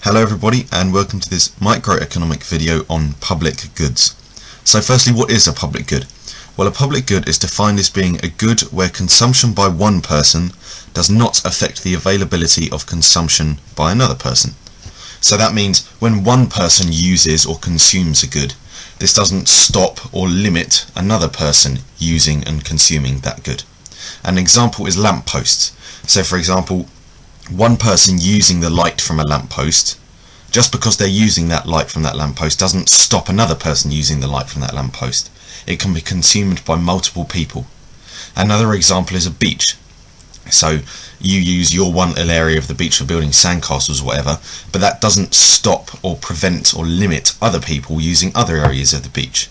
Hello everybody and welcome to this microeconomic video on public goods. So firstly, what is a public good? Well, a public good is defined as being a good where consumption by one person does not affect the availability of consumption by another person. So that means when one person uses or consumes a good, this doesn't stop or limit another person using and consuming that good. An example is lampposts. So for example, one person using the light from a lamppost, just because they're using that light from that lamppost doesn't stop another person using the light from that lamppost. It can be consumed by multiple people. Another example is a beach. So you use your one little area of the beach for building sandcastles or whatever, but that doesn't stop or prevent or limit other people using other areas of the beach.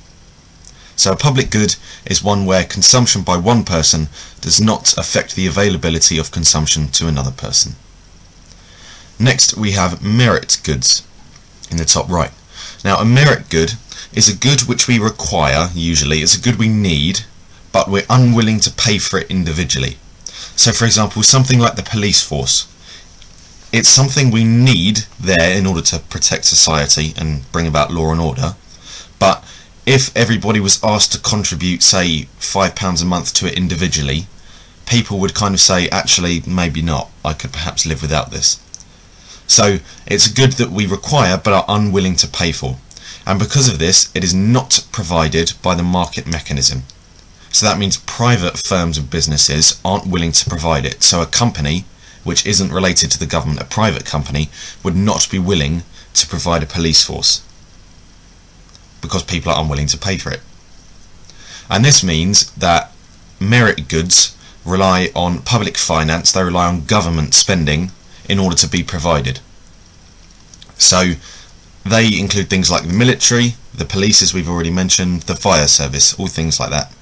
So a public good is one where consumption by one person does not affect the availability of consumption to another person. Next we have merit goods in the top right. Now a merit good is a good which we require, usually it's a good we need, but we're unwilling to pay for it individually. So for example, something like the police force. It's something we need there in order to protect society and bring about law and order, but if everybody was asked to contribute, say, £5 a month to it individually, people would kind of say, actually, maybe not, I could perhaps live without this. So it's a good that we require but are unwilling to pay for. And because of this, it is not provided by the market mechanism. So that means private firms and businesses aren't willing to provide it. So a company which isn't related to the government, a private company, would not be willing to provide a police force, because people are unwilling to pay for it. And this means that merit goods rely on public finance, they rely on government spending in order to be provided. So they include things like the military, the police, as we've already mentioned, the fire service, all things like that.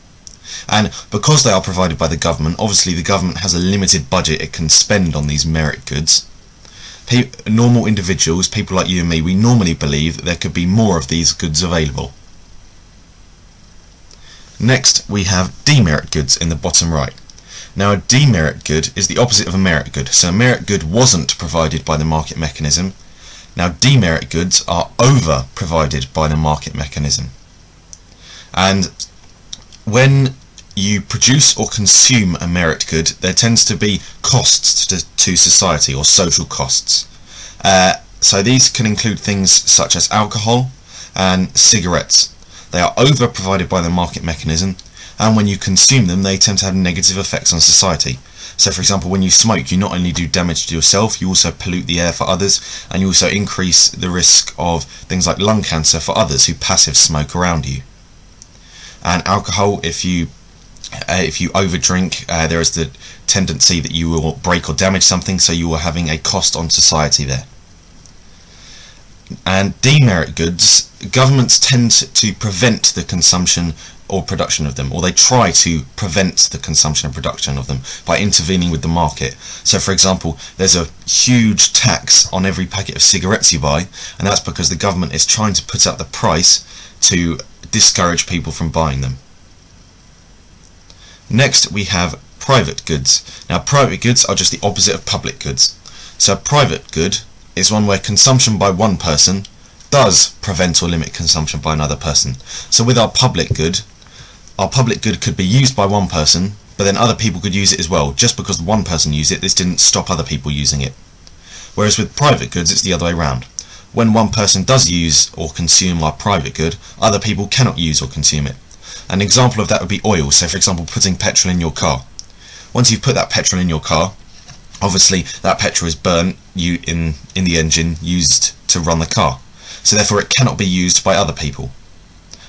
And because they are provided by the government, obviously the government has a limited budget it can spend on these merit goods. Normal individuals, people like you and me, we normally believe that there could be more of these goods available. Next we have demerit goods in the bottom right. Now a demerit good is the opposite of a merit good. So a merit good wasn't provided by the market mechanism. Now demerit goods are over provided by the market mechanism. And when you produce or consume a merit good, there tends to be costs to society, or social costs. So these can include things such as alcohol and cigarettes. They are over provided by the market mechanism, and when you consume them they tend to have negative effects on society. So for example, when you smoke, you not only do damage to yourself, you also pollute the air for others, and you also increase the risk of things like lung cancer for others who passive smoke around you. And alcohol, if you overdrink, there is the tendency that you will break or damage something, so you are having a cost on society there. And demerit goods, governments tend to prevent the consumption or production of them, or they try to prevent the consumption and production of them by intervening with the market. So for example, there's a huge tax on every packet of cigarettes you buy, and that's because the government is trying to put up the price to discourage people from buying them. Next we have private goods. Now private goods are just the opposite of public goods. So a private good is one where consumption by one person does prevent or limit consumption by another person. So with our public good could be used by one person, but then other people could use it as well. Just because one person used it, this didn't stop other people using it. Whereas with private goods, it's the other way around. When one person does use or consume our private good, other people cannot use or consume it. An example of that would be oil. So for example, putting petrol in your car. Once you've put that petrol in your car, obviously that petrol is burnt in the engine used to run the car. So therefore it cannot be used by other people.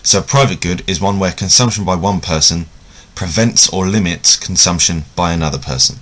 So a private good is one where consumption by one person prevents or limits consumption by another person.